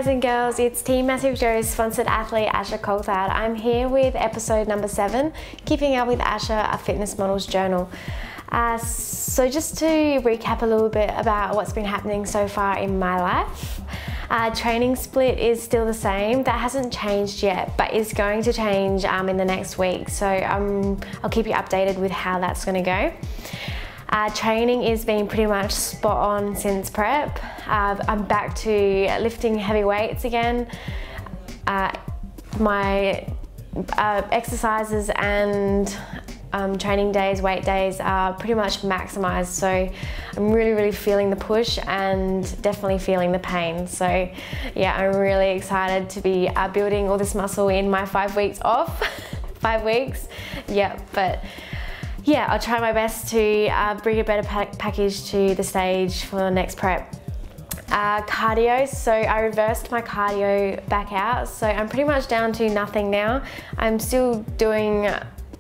and girls, it's Team Massive Joe's sponsored athlete Asha Coulthard. I'm here with episode number 7, Keeping Up with Asha, a fitness model's journal. So just to recap a little bit about what's been happening so far in my life. Training split is still the same. That hasn't changed yet, but is going to change in the next week. So I'll keep you updated with how that's going to go. Training is being pretty much spot on since prep. I'm back to lifting heavy weights again. My exercises and training days, weight days are pretty much maximised, so I'm really feeling the push and definitely feeling the pain. So yeah, I'm really excited to be building all this muscle in my 5 weeks off. 5 weeks, yeah, but yeah, I'll try my best to bring a better package to the stage for the next prep. Cardio, so I reversed my cardio back out, so I'm pretty much down to nothing now. I'm still doing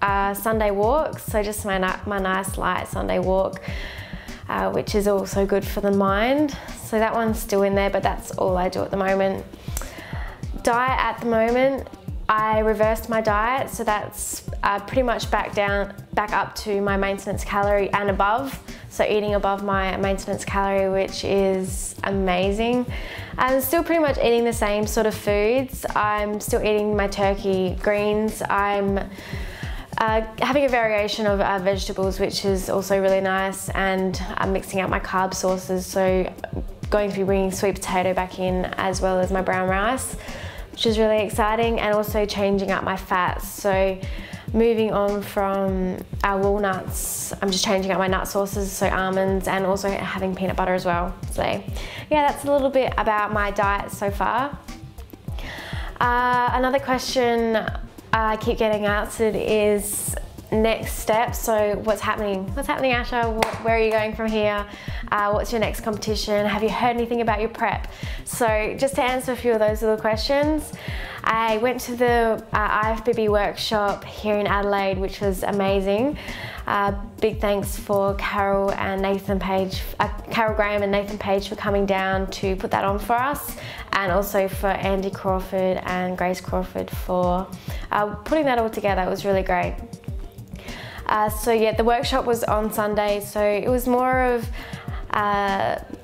Sunday walks, so just my nice light Sunday walk, which is also good for the mind. So that one's still in there, but that's all I do at the moment. Diet at the moment, I reversed my diet, so that's pretty much back up to my maintenance calorie and above. So eating above my maintenance calorie, which is amazing. I'm still pretty much eating the same sort of foods. I'm still eating my turkey greens. I'm having a variation of vegetables, which is also really nice, and I'm mixing out my carb sources, so going to be bringing sweet potato back in as well as my brown rice, which is really exciting, and also changing up my fats. So moving on from walnuts, I'm just changing up my nut sources, so almonds, and also having peanut butter as well. So yeah, that's a little bit about my diet so far. Another question I keep getting answered is next steps. So what's happening? What's happening, Asha? Where are you going from here? What's your next competition? Have you heard anything about your prep? So just to answer a few of those little questions, I went to the IFBB workshop here in Adelaide, which was amazing. Big thanks for Carol and Nathan Page, Carol Graham and Nathan Page for coming down to put that on for us, and also for Andy Crawford and Grace Crawford for putting that all together. It was really great. So yeah, the workshop was on Sunday, so it was more of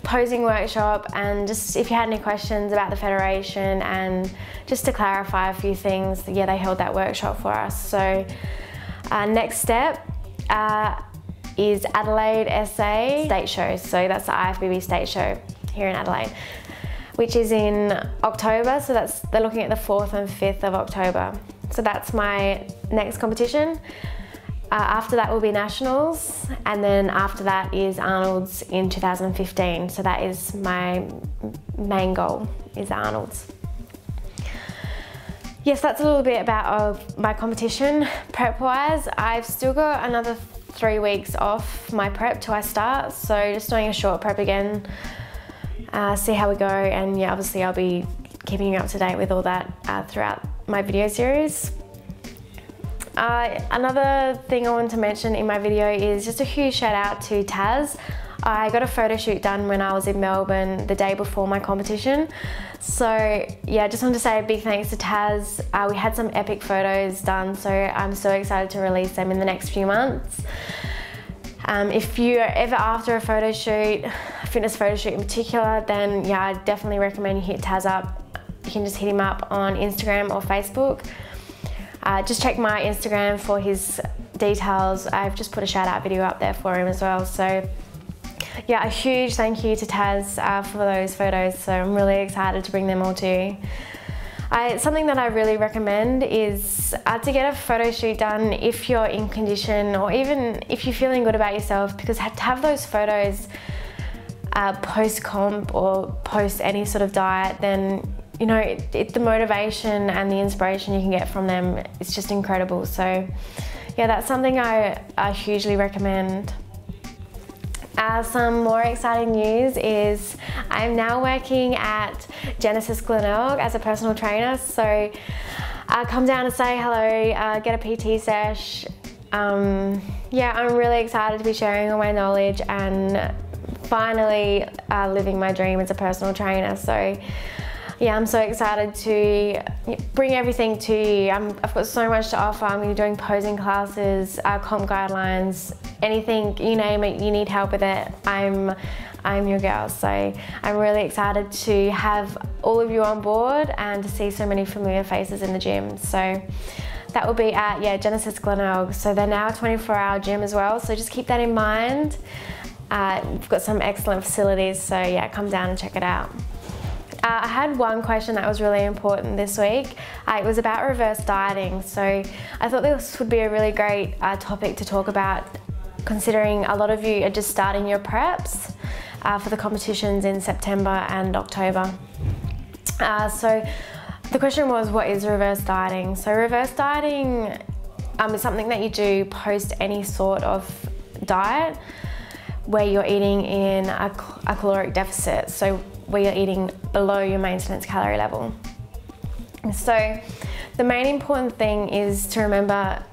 posing workshop, and just if you had any questions about the federation and just to clarify a few things, yeah, they held that workshop for us. So next step is Adelaide SA State Show. So that's the IFBB State Show here in Adelaide, which is in October. So they're looking at the 4th and 5th of October. So that's my next competition. After that will be Nationals, and then after that is Arnold's in 2015. So that is my main goal, is Arnold's. Yes, that's a little bit about my competition. Prep-wise, I've still got another 3 weeks off my prep till I start, so just doing a short prep again, see how we go, and yeah, obviously I'll be keeping you up to date with all that throughout my video series. Another thing I want to mention in my video is just a huge shout out to Taz. I got a photo shoot done when I was in Melbourne the day before my competition. So yeah, just wanted to say a big thanks to Taz. We had some epic photos done, so I'm so excited to release them in the next few months. If you're ever after a photo shoot, a fitness photo shoot in particular, then yeah, I definitely recommend you hit Taz up. You can just hit him up on Instagram or Facebook. Just check my Instagram for his details. I've just put a shout out video up there for him as well. So yeah, a huge thank you to Taz for those photos. So I'm really excited to bring them all to you. Something that I really recommend is to get a photo shoot done if you're in condition, or even if you're feeling good about yourself, because to have those photos post-comp or post any sort of diet, then you know, the motivation and the inspiration you can get from them, it's just incredible. So yeah, that's something I hugely recommend. Some more exciting news is I'm now working at Genesis Glenelg as a personal trainer. So come down and say hello, get a PT sesh. Yeah, I'm really excited to be sharing all my knowledge and finally living my dream as a personal trainer. So Yeah, I'm so excited to bring everything to you. I've got so much to offer. I'm going to be doing posing classes, comp guidelines, anything, you name it, you need help with it, I'm your girl. So I'm really excited to have all of you on board and to see so many familiar faces in the gym. So that will be at, Genesis Glenelg. So they're now a 24-hour gym as well, so just keep that in mind. We've got some excellent facilities, so yeah, come down and check it out. I had one question that was really important this week. It was about reverse dieting. So I thought this would be a really great topic to talk about, considering a lot of you are just starting your preps for the competitions in September and October. So the question was, what is reverse dieting? So reverse dieting is something that you do post any sort of diet where you're eating in a caloric deficit. So where you're eating below your maintenance calorie level. So the main important thing is to remember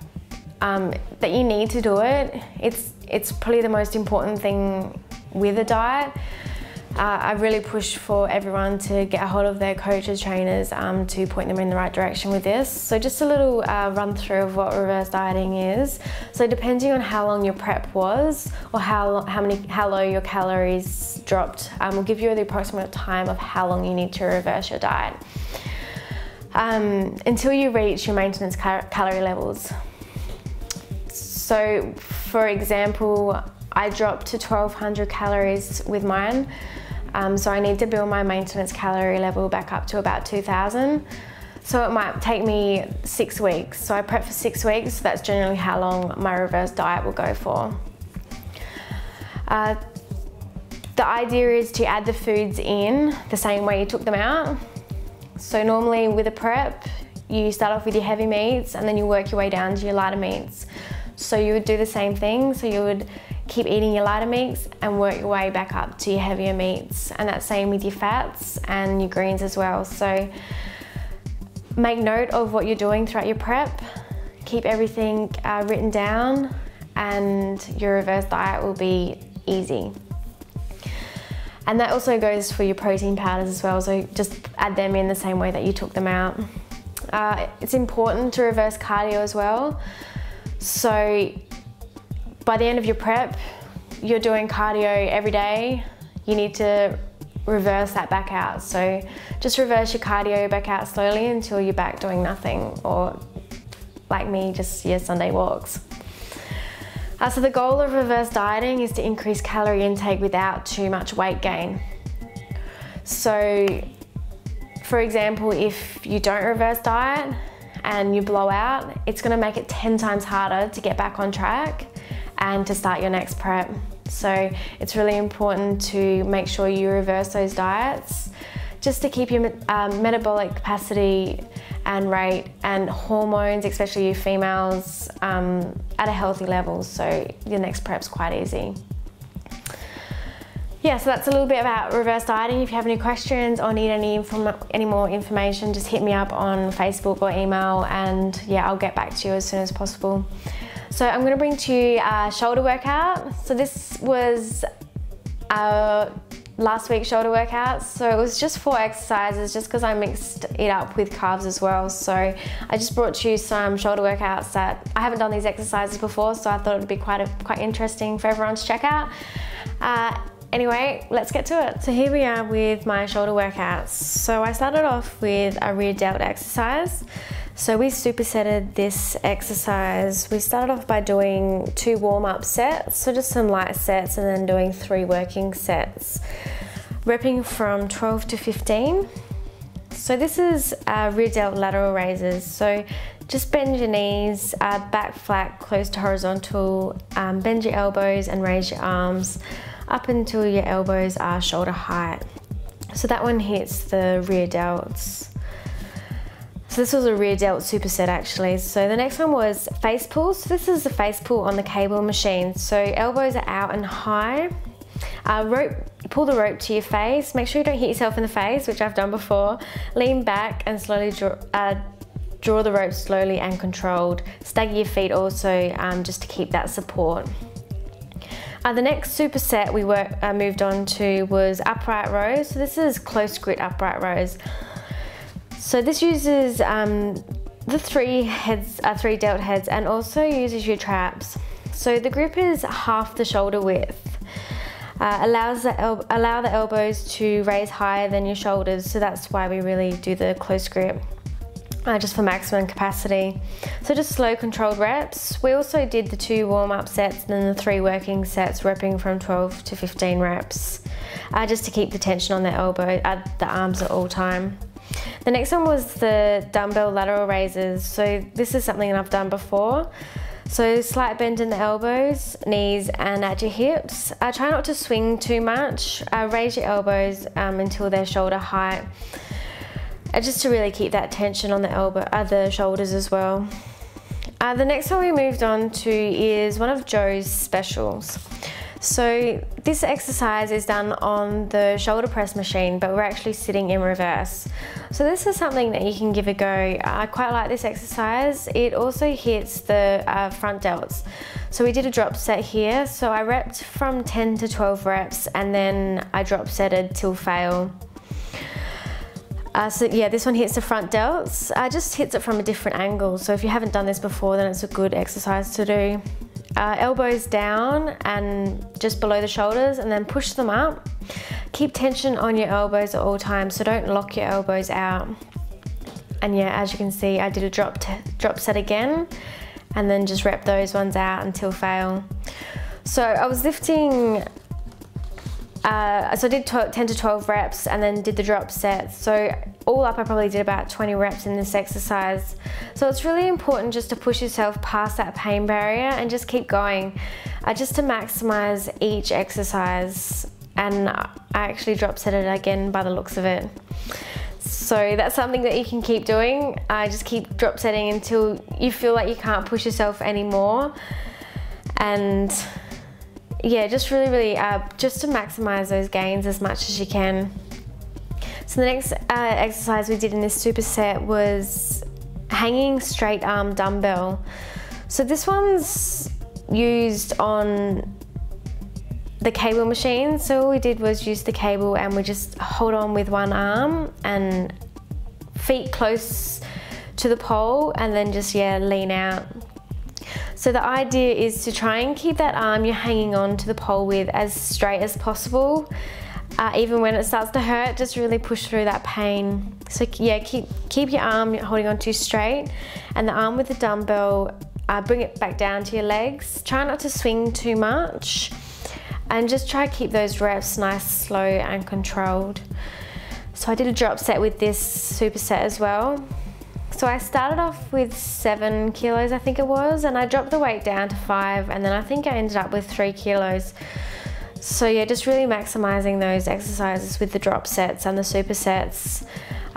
that you need to do it. It's probably the most important thing with a diet. I really push for everyone to get a hold of their coaches, trainers, to point them in the right direction with this. So just a little run through of what reverse dieting is. So depending on how long your prep was or how low your calories dropped, will give you the approximate time of how long you need to reverse your diet until you reach your maintenance calorie levels. So for example, I dropped to 1200 calories with mine. So I need to build my maintenance calorie level back up to about 2000. So it might take me 6 weeks. So I prep for 6 weeks. So that's generally how long my reverse diet will go for. The idea is to add the foods in the same way you took them out. So normally with a prep, you start off with your heavy meats and then you work your way down to your lighter meats. So you would do the same thing. So you would keep eating your lighter meats and work your way back up to your heavier meats. And that's same with your fats and your greens as well. So make note of what you're doing throughout your prep. Keep everything written down and your reverse diet will be easy. And that also goes for your protein powders as well. So just add them in the same way that you took them out. It's important to reverse cardio as well. So by the end of your prep, you're doing cardio every day. You need to reverse that back out. So just reverse your cardio back out slowly until you're back doing nothing, or like me, just your Sunday walks. So the goal of reverse dieting is to increase calorie intake without too much weight gain. So for example, if you don't reverse diet and you blow out, it's gonna make it 10 times harder to get back on track and to start your next prep. So it's really important to make sure you reverse those diets just to keep your metabolic capacity and rate and hormones, especially you females, at a healthy level, so your next prep's quite easy. Yeah, so that's a little bit about reverse dieting. If you have any questions or need any more information, just hit me up on Facebook or email, and yeah, I'll get back to you as soon as possible. So I'm gonna bring to you a shoulder workout. So this was last week's shoulder workout. So it was just 4 exercises, just because I mixed it up with calves as well. So I just brought you some shoulder workouts that I haven't done these exercises before, so I thought it would be quite interesting for everyone to check out. Anyway, let's get to it. So here we are with my shoulder workouts. So I started off with a rear delt exercise. So we supersetted this exercise. We started off by doing 2 warm-up sets, so just some light sets, and then doing 3 working sets, repping from 12 to 15. So this is rear delt lateral raises. So just bend your knees, back flat, close to horizontal, bend your elbows and raise your arms up until your elbows are shoulder height. So that one hits the rear delts. So this was a rear delt superset actually. So the next one was face pulls. So this is the face pull on the cable machine. So elbows are out and high. Pull the rope to your face. Make sure you don't hit yourself in the face, which I've done before. Lean back and slowly draw the rope slowly and controlled. Stagger your feet also, just to keep that support. The next superset we moved on to was upright rows. So this is close grip upright rows. So this uses the three delt heads, and also uses your traps. So the grip is half the shoulder width. Allow the elbows to raise higher than your shoulders, so that's why we really do the close grip, just for maximum capacity. So just slow controlled reps. We also did the 2 warm-up sets and then the 3 working sets, repping from 12 to 15 reps, just to keep the tension on the the arms at all time. The next one was the dumbbell lateral raises. So this is something that I've done before. So slight bend in the elbows, knees and at your hips. Try not to swing too much. Raise your elbows until they're shoulder height. Just to really keep that tension on the shoulders as well. The next one we moved on to is one of Joe's specials. So this exercise is done on the shoulder press machine, but we're actually sitting in reverse. So this is something that you can give a go. I quite like this exercise. It also hits the front delts. So we did a drop set here. So I repped from 10 to 12 reps, and then I drop setted till fail. So yeah, this one hits the front delts. Just hits it from a different angle. So if you haven't done this before, then it's a good exercise to do. Elbows down and just below the shoulders, and then push them up. Keep tension on your elbows at all times, so don't lock your elbows out. And yeah, as you can see, I did a drop set again, and then just rep those ones out until fail. So I was lifting, so I did 10 to 12 reps and then did the drop set. So all up, I probably did about 20 reps in this exercise. So it's really important just to push yourself past that pain barrier and just keep going, just to maximize each exercise. And I actually drop set it again by the looks of it. So that's something that you can keep doing. Just keep drop setting until you feel like you can't push yourself anymore. And yeah, just really, just to maximize those gains as much as you can. So the next exercise we did in this superset was hanging straight arm dumbbell. So this one's used on the cable machine. So all we did was use the cable, and we just hold on with one arm and feet close to the pole, and then just, yeah, lean out. So the idea is to try and keep that arm you're hanging on to the pole with as straight as possible. Even when it starts to hurt, just really push through that pain. So yeah, keep your arm holding on too straight, and the arm with the dumbbell, bring it back down to your legs. Try not to swing too much, and just try to keep those reps nice, slow and controlled. So I did a drop set with this superset as well. So I started off with 7 kilos, I think it was, and I dropped the weight down to 5, and then I think I ended up with 3 kilos. So yeah, just really maximizing those exercises with the drop sets and the supersets.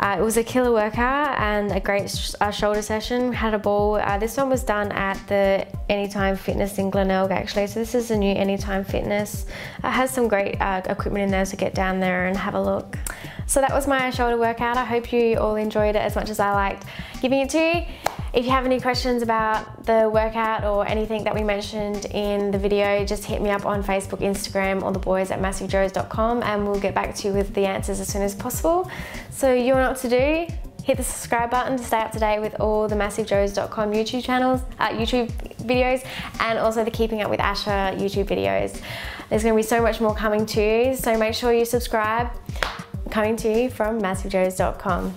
It was a killer workout and a great shoulder session. Had a ball. This one was done at the Anytime Fitness in Glenelg, actually. So this is a new Anytime Fitness. It has some great equipment in there, so get down there and have a look. So that was my shoulder workout. I hope you all enjoyed it as much as I liked giving it to you. If you have any questions about the workout or anything that we mentioned in the video, just hit me up on Facebook, Instagram, or the boys at massivejoes.com, and we'll get back to you with the answers as soon as possible. So you know what to do. Hit the subscribe button to stay up to date with all the massivejoes.com YouTube channels, YouTube videos, and also the Keeping Up with Asha YouTube videos. There's going to be so much more coming to you, so make sure you subscribe. Coming to you from massivejoes.com.